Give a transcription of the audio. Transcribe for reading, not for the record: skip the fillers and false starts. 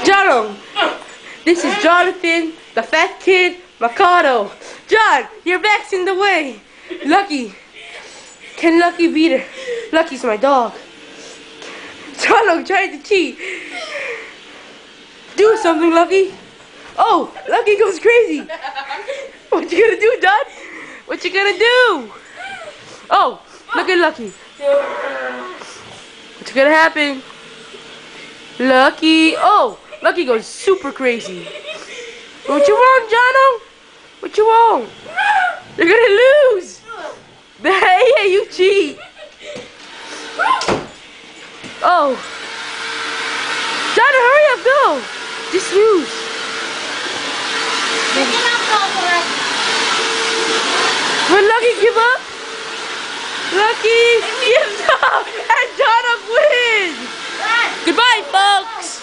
John, this is Jonathan, the fat kid, Mikado. John, your back's in the way. Lucky. Can Lucky beat her? Lucky's my dog. John, I'm trying to cheat. Do something, Lucky. Oh, Lucky goes crazy. What you gonna do, John? What you gonna do? Oh, look at Lucky. What's gonna happen? Lucky. Oh, Lucky goes super crazy. What you want, Jono? What you want? You're gonna lose. Hey, you cheat. Oh. Jono, hurry up, go. Just lose. Will Lucky give up? Lucky gives up and Jono wins. Goodbye, folks.